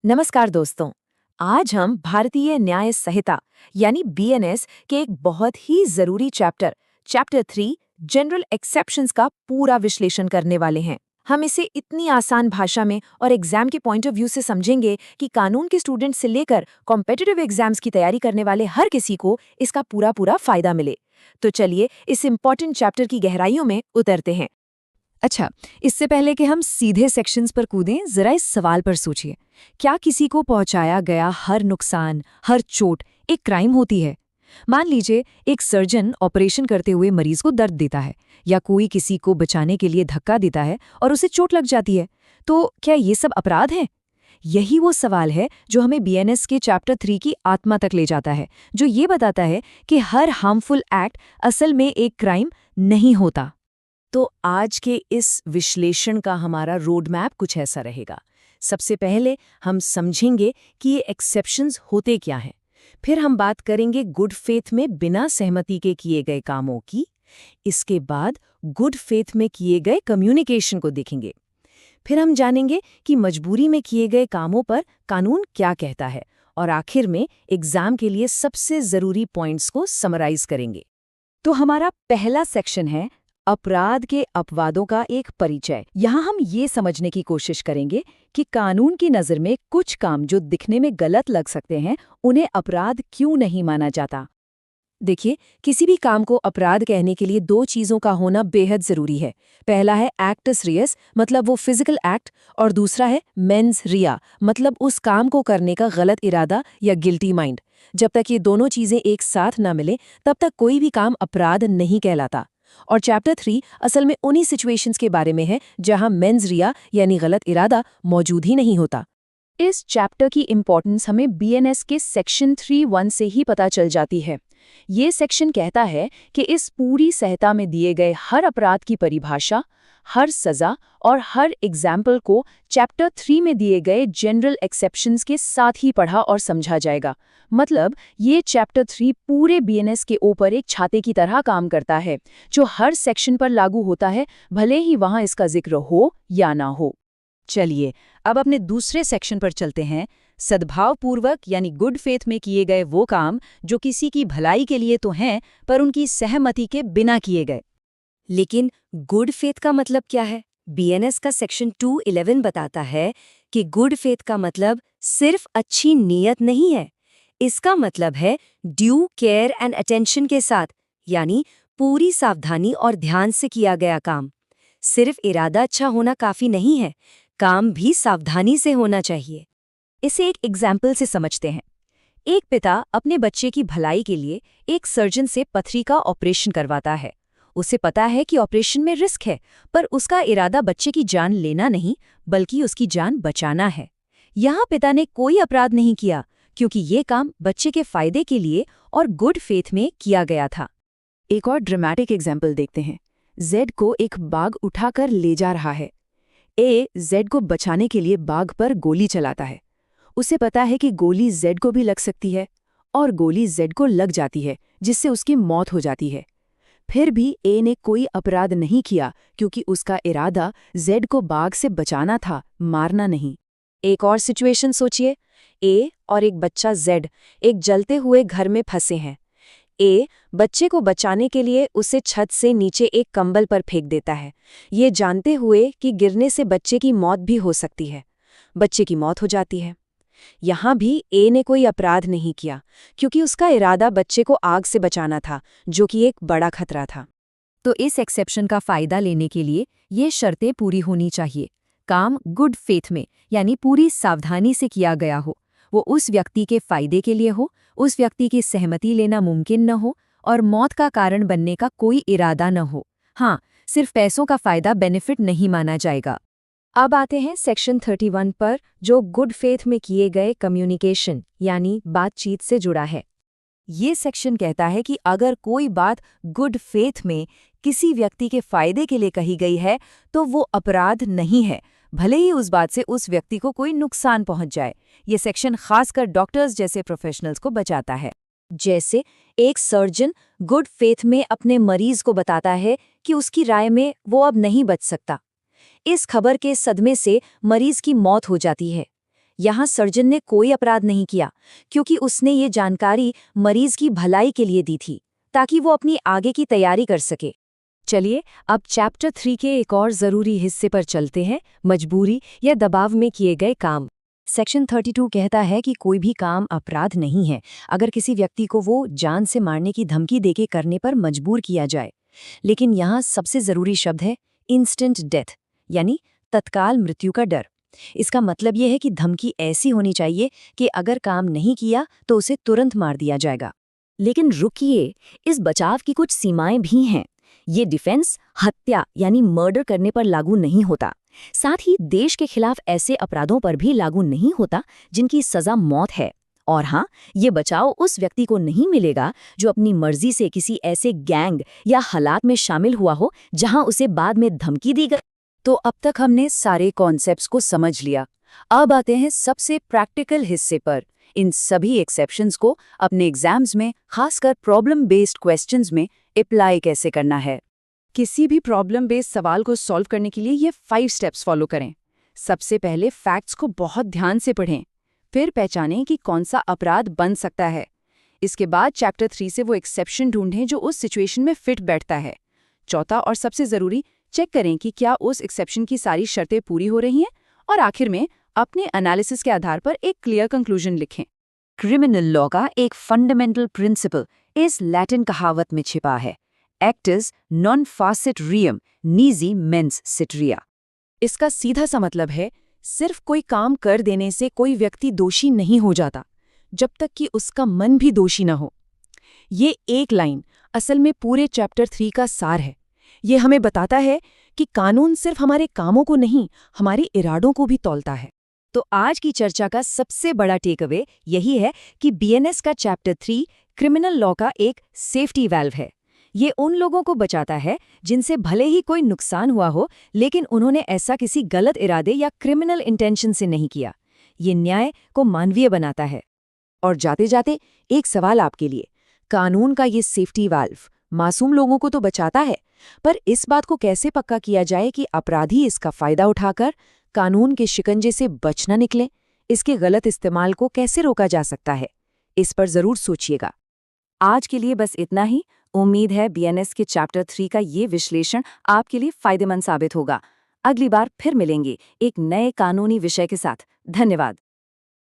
नमस्कार दोस्तों। आज हम भारतीय न्याय संहिता यानी बीएनएस के एक बहुत ही जरूरी चैप्टर 3 जनरल एक्सेप्शंस का पूरा विश्लेषण करने वाले हैं। हम इसे इतनी आसान भाषा में और एग्जाम के पॉइंट ऑफ व्यू से समझेंगे कि कानून के स्टूडेंट से लेकर कॉम्पिटिटिव एग्जाम्स की तैयारी करने वाले हर किसी को इसका पूरा पूरा फायदा मिले। तो चलिए इस इम्पोर्टेंट चैप्टर की गहराइयों में उतरते हैं। अच्छा, इससे पहले कि हम सीधे सेक्शंस पर कूदें, जरा इस सवाल पर सोचिए। क्या किसी को पहुंचाया गया हर नुकसान, हर चोट एक क्राइम होती है? मान लीजिए एक सर्जन ऑपरेशन करते हुए मरीज को दर्द देता है, या कोई किसी को बचाने के लिए धक्का देता है और उसे चोट लग जाती है। तो क्या ये सब अपराध हैं? यही वो सवाल है जो हमें बीएनएस के चैप्टर 3 की आत्मा तक ले जाता है, जो ये बताता है कि हर हार्मफुल एक्ट असल में एक क्राइम नहीं होता। तो आज के इस विश्लेषण का हमारा रोड मैप कुछ ऐसा रहेगा। सबसे पहले हम समझेंगे कि ये एक्सेप्शंस होते क्या हैं। फिर हम बात करेंगे गुड फेथ में बिना सहमति के किए गए कामों की। इसके बाद गुड फेथ में किए गए कम्युनिकेशन को देखेंगे। फिर हम जानेंगे कि मजबूरी में किए गए कामों पर कानून क्या कहता है। और आखिर में एग्जाम के लिए सबसे ज़रूरी पॉइंट्स को समराइज करेंगे। तो हमारा पहला सेक्शन है अपराध के अपवादों का एक परिचय। यहाँ हम ये समझने की कोशिश करेंगे कि कानून की नज़र में कुछ काम जो दिखने में गलत लग सकते हैं, उन्हें अपराध क्यों नहीं माना जाता। देखिए, किसी भी काम को अपराध कहने के लिए दो चीज़ों का होना बेहद ज़रूरी है। पहला है एक्टस रियस, मतलब वो फिजिकल एक्ट, और दूसरा है मेंस रिया, मतलब उस काम को करने का गलत इरादा या गिल्टी माइंड। जब तक ये दोनों चीज़ें एक साथ न मिले तब तक कोई भी काम अपराध नहीं कहलाता। और चैप्टर 3 असल में उन्हीं सिचुएशंस के बारे में है जहां मेंस रिया यानी गलत इरादा मौजूद ही नहीं होता। इस चैप्टर की इम्पोर्टेंस हमें बीएनएस के सेक्शन 3(1) से ही पता चल जाती है। ये सेक्शन कहता है कि इस पूरी संहिता में दिए गए हर अपराध की परिभाषा, हर सजा और हर एग्जाम्पल को चैप्टर 3 में दिए गए जनरल एक्सेप्शंस के साथ ही पढ़ा और समझा जाएगा। मतलब ये चैप्टर 3 पूरे बीएनएस के ऊपर एक छाते की तरह काम करता है, जो हर सेक्शन पर लागू होता है, भले ही वहाँ इसका जिक्र हो या ना हो। चलिए अब अपने दूसरे सेक्शन पर चलते हैं। सद्भावपूर्वक यानी गुड फेथ में किए गए वो काम जो किसी की भलाई के लिए तो हैं, पर उनकी सहमति के बिना किए गए। लेकिन गुड फेथ का मतलब क्या है? बीएनएस का सेक्शन 211 बताता है कि गुड फेथ का मतलब सिर्फ अच्छी नीयत नहीं है। इसका मतलब है ड्यू केयर एंड अटेंशन के साथ, यानी पूरी सावधानी और ध्यान से किया गया काम। सिर्फ इरादा अच्छा होना काफी नहीं है, काम भी सावधानी से होना चाहिए। इसे एक एग्जाम्पल से समझते हैं। एक पिता अपने बच्चे की भलाई के लिए एक सर्जन से पथरी का ऑपरेशन करवाता है। उसे पता है कि ऑपरेशन में रिस्क है, पर उसका इरादा बच्चे की जान लेना नहीं, बल्कि उसकी जान बचाना है। यहाँ पिता ने कोई अपराध नहीं किया, क्योंकि ये काम बच्चे के फायदे के लिए और गुड फेथ में किया गया था। एक और ड्रामेटिक एग्जाम्पल देखते हैं। जेड को एक बाघ उठाकर ले जा रहा है। ए जेड को बचाने के लिए बाघ पर गोली चलाता है। उसे पता है कि गोली जेड को भी लग सकती है, और गोली जेड को लग जाती है, जिससे उसकी मौत हो जाती है। फिर भी ए ने कोई अपराध नहीं किया, क्योंकि उसका इरादा जेड को बाघ से बचाना था, मारना नहीं। एक और सिचुएशन सोचिए। ए और एक बच्चा जेड एक जलते हुए घर में फंसे हैं। ए बच्चे को बचाने के लिए उसे छत से नीचे एक कंबल पर फेंक देता है, ये जानते हुए कि गिरने से बच्चे की मौत भी हो सकती है। बच्चे की मौत हो जाती है। यहाँ भी ए ने कोई अपराध नहीं किया, क्योंकि उसका इरादा बच्चे को आग से बचाना था, जो कि एक बड़ा खतरा था। तो इस एक्सेप्शन का फायदा लेने के लिए ये शर्तें पूरी होनी चाहिए। काम गुड फेथ में यानी पूरी सावधानी से किया गया हो, वो उस व्यक्ति के फायदे के लिए हो, उस व्यक्ति की सहमति लेना मुमकिन न हो, और मौत का कारण बनने का कोई इरादा न हो। हाँ, सिर्फ पैसों का फायदा बेनिफिट नहीं माना जाएगा। अब आते हैं सेक्शन 31 पर, जो गुड फेथ में किए गए कम्युनिकेशन यानी बातचीत से जुड़ा है। ये सेक्शन कहता है कि अगर कोई बात गुड फेथ में किसी व्यक्ति के फायदे के लिए कही गई है, तो वो अपराध नहीं है, भले ही उस बात से उस व्यक्ति को कोई नुकसान पहुंच जाए। ये सेक्शन खासकर डॉक्टर्स जैसे प्रोफेशनल्स को बचाता है। जैसे एक सर्जन गुड फेथ में अपने मरीज को बताता है कि उसकी राय में वो अब नहीं बच सकता। इस खबर के सदमे से मरीज की मौत हो जाती है। यहाँ सर्जन ने कोई अपराध नहीं किया, क्योंकि उसने ये जानकारी मरीज की भलाई के लिए दी थी, ताकि वो अपनी आगे की तैयारी कर सके। चलिए अब चैप्टर 3 के एक और जरूरी हिस्से पर चलते हैं, मजबूरी या दबाव में किए गए काम। सेक्शन 32 कहता है कि कोई भी काम अपराध नहीं है अगर किसी व्यक्ति को वो जान से मारने की धमकी देके करने पर मजबूर किया जाए। लेकिन यहाँ सबसे जरूरी शब्द है इंस्टेंट डेथ, यानी तत्काल मृत्यु का डर। इसका मतलब ये है कि धमकी ऐसी होनी चाहिए कि अगर काम नहीं किया तो उसे तुरंत मार दिया जाएगा। लेकिन रुकिए, इस बचाव की कुछ सीमाएं भी हैं। ये डिफेंस हत्या यानी मर्डर करने पर लागू नहीं होता। साथ ही देश के खिलाफ ऐसे अपराधों पर भी लागू नहीं होता जिनकी सजा मौत है। और हाँ, ये बचाव उस व्यक्ति को नहीं मिलेगा जो अपनी मर्जी से किसी ऐसे गैंग या हालात में शामिल हुआ हो जहां उसे बाद में धमकी दी गई। तो अब तक हमने सारे कॉन्सेप्ट्स को समझ लिया। अब आते हैं सबसे प्रैक्टिकल हिस्से पर। इन सभी एक्सेप्शंस को अपने एग्जाम्स में, खासकर प्रॉब्लम बेस्ड क्वेश्चंस में अप्लाई कैसे करना है। किसी भी प्रॉब्लम बेस्ड सवाल को सॉल्व करने के लिए ये 5 स्टेप्स फॉलो करें। सबसे पहले फैक्ट्स को बहुत ध्यान से पढ़ें, फिर पहचानें कि कौन सा अपराध बन सकता है। इसके बाद चैप्टर 3 से वो एक्सेप्शन ढूंढें जो उस सिचुएशन में फिट बैठता है। चौथा और सबसे ज़रूरी, चेक करें कि क्या उस एक्सेप्शन की सारी शर्तें पूरी हो रही हैं। और आखिर में अपने एनालिसिस के आधार पर एक क्लियर कंक्लूजन लिखें। क्रिमिनल लॉ का एक फंडामेंटल प्रिंसिपल इस लैटिन कहावत में छिपा है, एक्टस नॉन फासिट रियम नीजी मेंस सिट्रिया। इसका सीधा सा मतलब है, सिर्फ कोई काम कर देने से कोई व्यक्ति दोषी नहीं हो जाता, जब तक कि उसका मन भी दोषी न हो। ये एक लाइन असल में पूरे चैप्टर 3 का सार है। ये हमें बताता है कि कानून सिर्फ हमारे कामों को नहीं, हमारे इरादों को भी तौलता है। तो आज की चर्चा का सबसे बड़ा टेकअवे यही है कि बीएनएस का चैप्टर 3 क्रिमिनल लॉ का एक सेफ्टी वाल्व है। ये उन लोगों को बचाता है जिनसे भले ही कोई नुकसान हुआ हो, लेकिन उन्होंने ऐसा किसी गलत इरादे या क्रिमिनल इंटेंशन से नहीं किया। ये न्याय को मानवीय बनाता है। और जाते जाते एक सवाल आपके लिए, कानून का ये सेफ्टी वाल्व मासूम लोगों को तो बचाता है, पर इस बात को कैसे पक्का किया जाए कि अपराधी इसका फायदा उठाकर कानून के शिकंजे से बच न निकले? इसके गलत इस्तेमाल को कैसे रोका जा सकता है? इस पर जरूर सोचिएगा। आज के लिए बस इतना ही। उम्मीद है बीएनएस के चैप्टर 3 का ये विश्लेषण आपके लिए फायदेमंद साबित होगा। अगली बार फिर मिलेंगे एक नए कानूनी विषय के साथ। धन्यवाद।